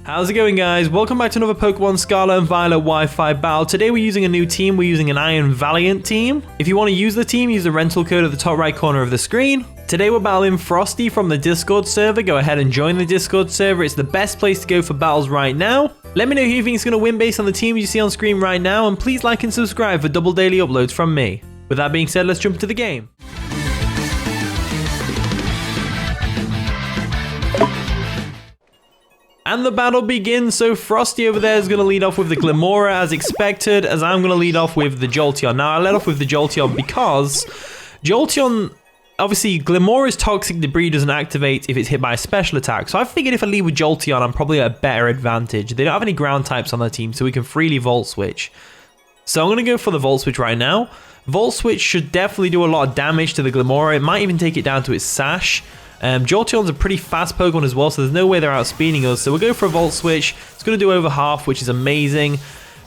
How's it going, guys? Welcome back to another Pokemon Scarlet and Violet Wi-Fi battle. Today we're using a new team. We're using an Iron Valiant team. If you want to use the team, use the rental code at the top right corner of the screen. Today we're battling Frosty from the Discord server. Go ahead and join the Discord server. It's the best place to go for battles right now. Let me know who you think is going to win based on the team you see on screen right now. And please like and subscribe for double daily uploads from me. With that being said, let's jump into the game. And the battle begins. So Frosty over there is going to lead off with the Glimmora as expected, as I'm going to lead off with the Jolteon. Now I led off with the Jolteon because Jolteon, obviously Glimmora's Toxic Debris doesn't activate if it's hit by a special attack. So I figured if I lead with Jolteon, I'm probably at a better advantage. They don't have any ground types on their team, so we can freely Volt Switch. So I'm going to go for the Volt Switch right now. Volt Switch should definitely do a lot of damage to the Glimmora. It might even take it down to its Sash. Jolteon's a pretty fast Pokemon as well, so there's no way they're outspeeding us. So we'll go for a Volt Switch. It's going to do over half, which is amazing.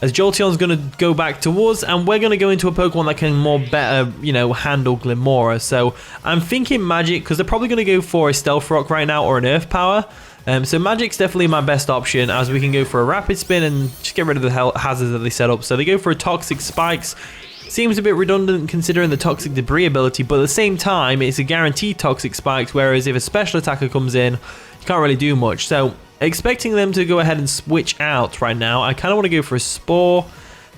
As Jolteon's going to go back to us, and we're going to go into a Pokemon that can better, handle Glimmora. So I'm thinking Magic, because they're probably going to go for a Stealth Rock right now or an Earth Power. So Magic's definitely my best option, as we can go for a Rapid Spin and just get rid of the hazards that they set up. So they go for a Toxic Spikes. Seems a bit redundant considering the Toxic Debris ability, but at the same time, it's a guaranteed Toxic Spikes, whereas if a special attacker comes in, you can't really do much. So, expecting them to go ahead and switch out right now. I kind of want to go for a Spore.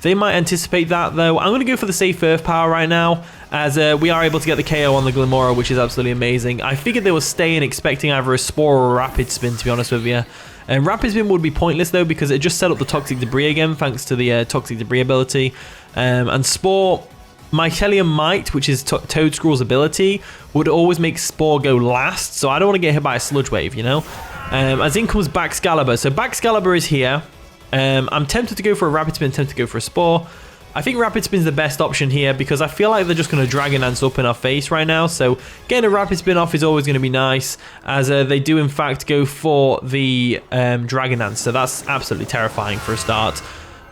They might anticipate that, though. I'm going to go for the safe Earth Power right now, as we are able to get the KO on the Glimmora, which is absolutely amazing. I figured they were staying expecting either a Spore or a Rapid Spin, to be honest with you. And Rapid Spin would be pointless, though, because it just set up the Toxic Debris again, thanks to the Toxic Debris ability. And Spore, Mycelium Might, which is Toedscruel's ability, would always make Spore go last, so I don't want to get hit by a Sludge Wave, As in comes Baxcalibur. So Baxcalibur is here. I'm tempted to go for a Rapid Spin, tempted to go for a Spore. I think Rapid Spin's the best option here because I feel like they're just going to Dragon Dance up in our face right now. So getting a Rapid Spin off is always going to be nice, as they do in fact go for the Dragon Dance. So that's absolutely terrifying for a start.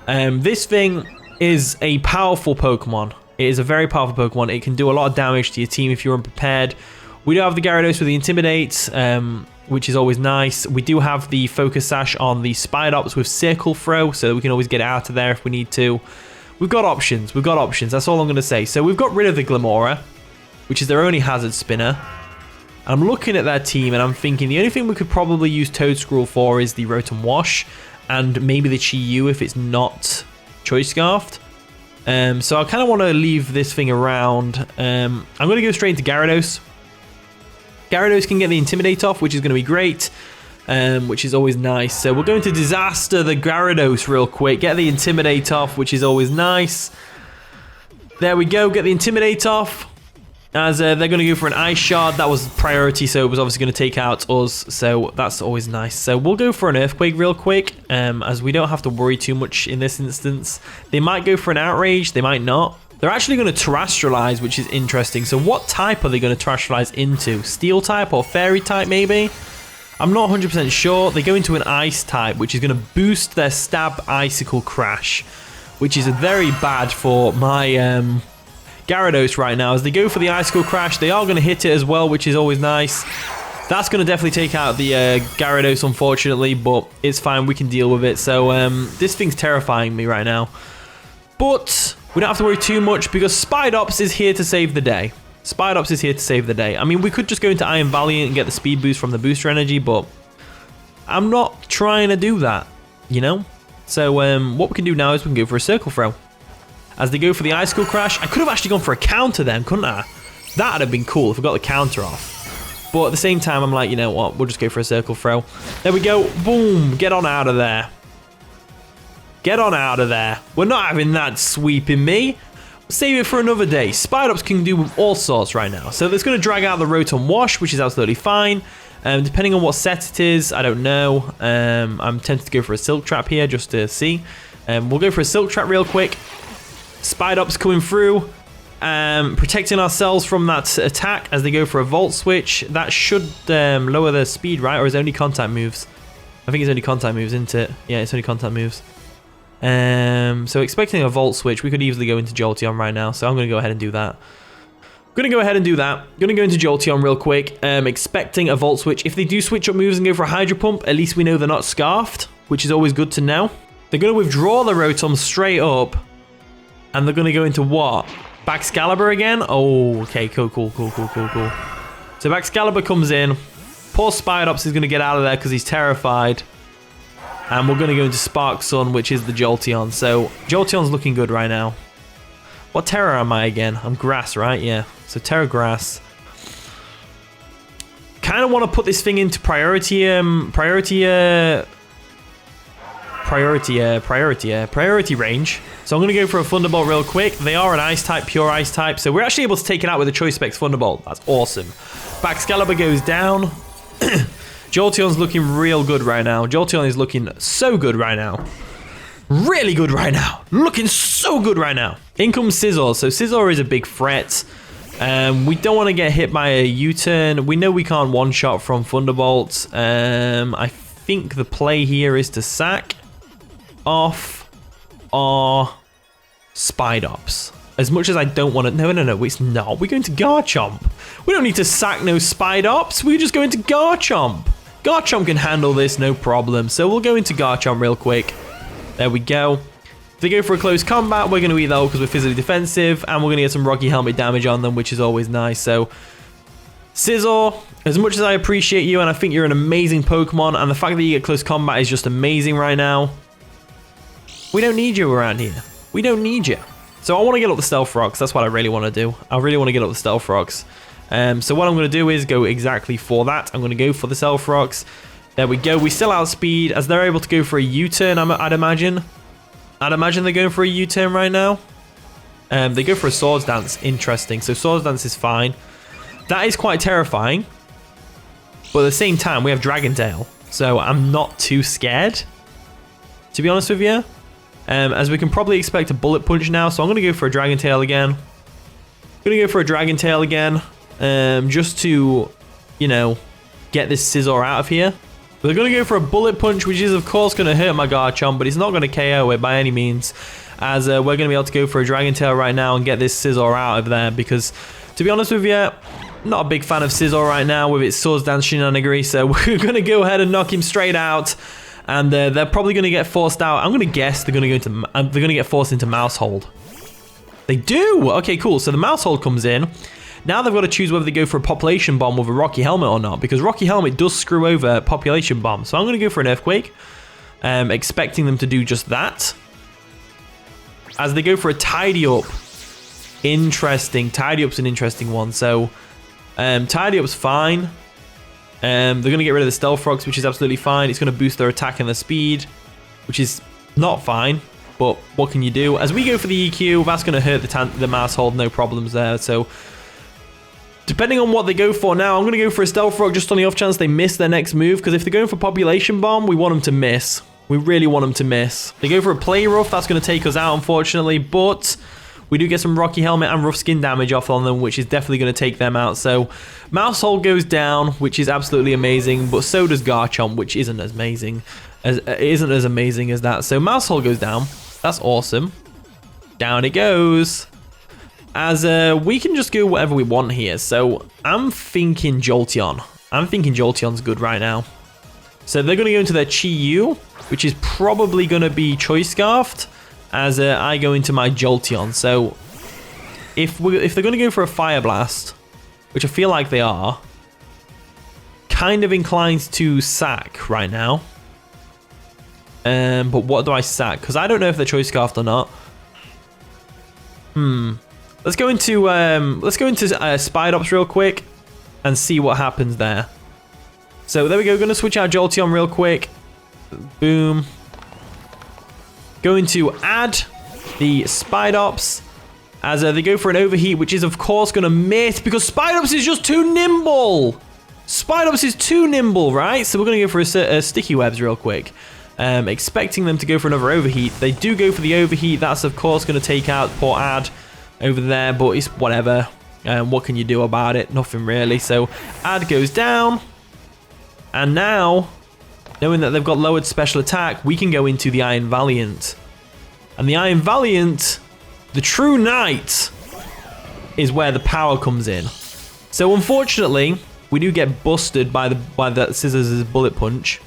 This thing is a powerful Pokemon. It is a very powerful Pokemon. It can do a lot of damage to your team if you're unprepared. We do have the Gyarados with the Intimidate, which is always nice. We do have the Focus Sash on the Spidops with Circle Throw, so that we can always get out of there if we need to. We've got options. We've got options. That's all I'm going to say. So we've got rid of the Glimmora, which is their only Hazard Spinner. I'm looking at their team and I'm thinking the only thing we could probably use Toedscruel for is the Rotom Wash and maybe the Chi-Yu if it's not Choice Scarfed. So I kind of want to leave this thing around. I'm going to go straight into Gyarados. Gyarados can get the Intimidate off, which is going to be great. Which is always nice. So we're going to Disaster the Gyarados real quick. Get the Intimidate off, which is always nice. There we go. Get the Intimidate off. As they're going to go for an Ice Shard. That was priority, so it was obviously going to take out us. So that's always nice. So we'll go for an Earthquake real quick. As we don't have to worry too much in this instance. They might go for an Outrage. They might not. They're actually going to Terrestrialize, which is interesting. So what type are they going to Terrestrialize into? Steel type or Fairy type maybe? I'm not 100% sure. They go into an Ice type, which is going to boost their Stab Icicle Crash, which is very bad for my Gyarados right now. As they go for the Icicle Crash, they are going to hit it as well, which is always nice. That's going to definitely take out the Gyarados, unfortunately, but it's fine. We can deal with it. So this thing's terrifying me right now. But we don't have to worry too much because Spidops is here to save the day. Spidops is here to save the day. I mean, we could just go into Iron Valiant and get the speed boost from the booster energy, but I'm not trying to do that, So what we can do now is we can go for a Circle Throw. As they go for the Icicle Crash, I could have actually gone for a counter then, couldn't I? That would have been cool if we got the counter off. But at the same time, I'm like, you know what? We'll just go for a Circle Throw. There we go. Boom. Get on out of there. Get on out of there. We're not having that sweeping me. Save it for another day. Spidops can do all sorts right now. So it's going to drag out the Rotom Wash, which is absolutely fine. Depending on what set it is, I don't know. I'm tempted to go for a Silk Trap here just to see. We'll go for a Silk Trap real quick. Spidops coming through. Protecting ourselves from that attack as they go for a Volt Switch. That should lower their speed, right? Or is it only contact moves? I think it's only contact moves, isn't it? Yeah, it's only contact moves. So expecting a Volt Switch, we could easily go into Jolteon right now, so I'm going to go ahead and do that. Going to go ahead and do that. Going to go into Jolteon real quick, expecting a Volt Switch. If they do switch up moves and go for a Hydro Pump, at least we know they're not Scarfed. which is always good to know. They're going to withdraw the Rotom straight up, and they're going to go into what? Baxcalibur again? Oh, okay, cool. So Baxcalibur comes in. Poor Spidops is going to get out of there because he's terrified. And we're going to go into Spark Sun, which is the Jolteon. So Jolteon's looking good right now. What Terra am I again? I'm Grass, right? Yeah. So Terra Grass. Kind of want to put this thing into priority range. So I'm going to go for a Thunderbolt real quick. They are an Ice type, pure Ice type. So we're actually able to take it out with a Choice Specs Thunderbolt. That's awesome. Baxcalibur goes down. Jolteon's looking real good right now. Jolteon is looking so good right now. Really good right now. Looking so good right now. In comes Scizor. So Scizor is a big threat. We don't want to get hit by a U-turn. We know we can't one-shot from Thunderbolt. I think the play here is to sack off our Spidops. As much as I don't want to... No, it's not. We're going to Garchomp. We don't need to sack no Spidops. We're just going to Garchomp. Garchomp can handle this, no problem. So we'll go into Garchomp real quick. There we go. If they go for a close combat, we're going to eat that because we're physically defensive. And we're going to get some Rocky Helmet damage on them, which is always nice. So, Scizor, as much as I appreciate you and I think you're an amazing Pokemon, and the fact that you get close combat is just amazing right now, we don't need you around here. We don't need you. So I want to get up the Stealth Rocks. That's what I really want to do. I really want to get up the Stealth Rocks. So what I'm going to do is go exactly for that. I'm going to go for the Stealth Rocks. There we go. We still outspeed as they're able to go for a U-turn, I'd imagine. I'd imagine they're going for a U-turn right now. They go for a Swords Dance. Interesting. So Swords Dance is fine. That is quite terrifying. But at the same time, we have Dragon Tail. So I'm not too scared, to be honest with you. As we can probably expect a Bullet Punch now. So I'm going to go for a Dragon Tail again. Just to, you know, get this Scizor out of here. They're going to go for a Bullet Punch, which is, of course, going to hurt my Garchomp, but it's not going to KO it by any means. As we're going to be able to go for a Dragon Tail right now and get this Scizor out of there. Because, to be honest with you, not a big fan of Scizor right now with its Swords Dance shenanigery. So we're going to go ahead and knock him straight out. And they're probably going to get forced out. I'm going to guess they're going to get forced into Mouse Hold. They do. Okay, cool. So the Mouse Hold comes in. Now they've got to choose whether they go for a Population Bomb with a Rocky Helmet or not, because Rocky Helmet does screw over Population Bomb. So I'm going to go for an Earthquake, expecting them to do just that. As they go for a Tidy Up. Interesting. Tidy Up's an interesting one. So Tidy Up's fine. They're going to get rid of the Stealth Rocks, which is absolutely fine. It's going to boost their attack and their speed, which is not fine. But what can you do? As we go for the EQ, that's going to hurt the Mouse Hold. No problems there. So depending on what they go for now, I'm going to go for a Stealth Rock just on the off chance they miss their next move. Because if they're going for Population Bomb, we want them to miss. We really want them to miss. They go for a Play Rough. That's going to take us out, unfortunately. But we do get some Rocky Helmet and Rough Skin damage off on them, which is definitely going to take them out. So Mouse Hold goes down, which is absolutely amazing. But so does Garchomp, which isn't as amazing as that. So Mouse Hold goes down. That's awesome. Down it goes. As we can just go whatever we want here. So I'm thinking Jolteon. I'm thinking Jolteon's good right now. So they're going to go into their Chi-Yu, which is probably going to be Choice Scarfed. As I go into my Jolteon. So if they're going to go for a Fire Blast, which I feel like they are, kind of inclined to sack right now. But what do I sack? Because I don't know if they're Choice Scarfed or not. Let's go into Spidops real quick and see what happens there. So there we go. Going to switch out Jolteon real quick. Boom. Going to add the Spidops as they go for an Overheat, which is of course going to miss because Spidops is just too nimble. Spidops is too nimble, right? So we're going to go for a Sticky Webs real quick. Expecting them to go for another Overheat. They do go for the Overheat. That's of course going to take out poor Ad over there, but it's whatever. What can you do about it? Nothing really. So Ad goes down. And now, knowing that they've got lowered special attack, we can go into the Iron Valiant. And the Iron Valiant, the true knight, is where the power comes in. So unfortunately, we do get busted by the Scissors' Bullet Punch.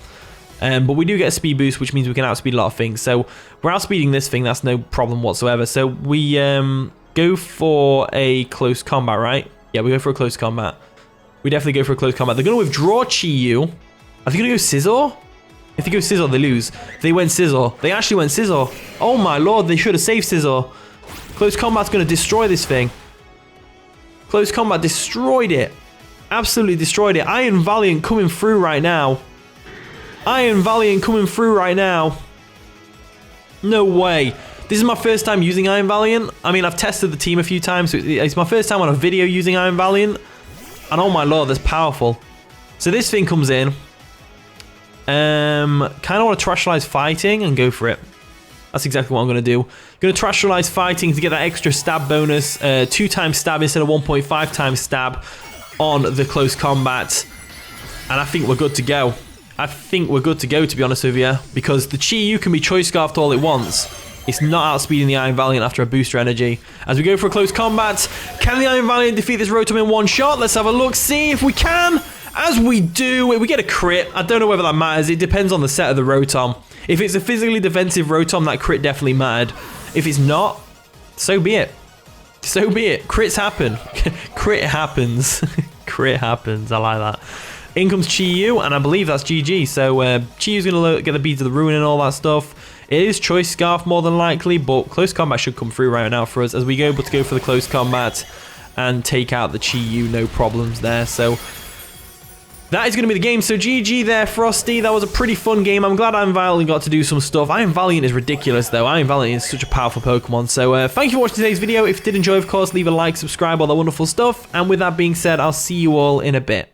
But we do get a speed boost, which means we can outspeed a lot of things. So we're outspeeding this thing. That's no problem whatsoever. So we go for a close combat, right? Yeah, we go for a close combat. We definitely go for a close combat. They're going to withdraw Chi-Yu. Are they going to go Scizor? If they go Scizor, they lose. They went Scizor. They actually went Scizor. Oh my lord, they should have saved Scizor. Close combat's going to destroy this thing. Close combat destroyed it. Absolutely destroyed it. Iron Valiant coming through right now. Iron Valiant coming through right now. No way. This is my first time using Iron Valiant. I mean, I've tested the team a few times. So it's my first time on a video using Iron Valiant. And oh my lord, that's powerful. So this thing comes in. Kind of want to Terastallize Fighting and go for it. That's exactly what I'm going to do. Going to Terastallize Fighting to get that extra stab bonus. 2 times stab instead of 1.5 times stab on the close combat. And I think we're good to go. I think we're good to go, to be honest with you. Because the Chi-Yu can be Choice Scarfed all it wants. It's not outspeeding the Iron Valiant after a booster energy. As we go for a close combat, can the Iron Valiant defeat this Rotom in one shot? Let's have a look, see if we can. As we do, we get a crit. I don't know whether that matters. It depends on the set of the Rotom. If it's a physically defensive Rotom, that crit definitely mattered. If it's not, so be it. So be it. Crits happen. Crit happens. Crit happens. I like that. In comes Chi-Yu, and I believe that's GG. So Chi-Yu's going to get the Beads of the Ruin and all that stuff. It is Choice Scarf more than likely, but close combat should come through right now for us as we go able to go for the close combat and take out the Chi-Yu, no problems there. So that is going to be the game. So GG there, Frosty. That was a pretty fun game. I'm glad Iron Valiant got to do some stuff. Iron Valiant is ridiculous, though. Iron Valiant is such a powerful Pokemon. So thank you for watching today's video. If you did enjoy, of course, leave a like, subscribe, all that wonderful stuff. And with that being said, I'll see you all in a bit.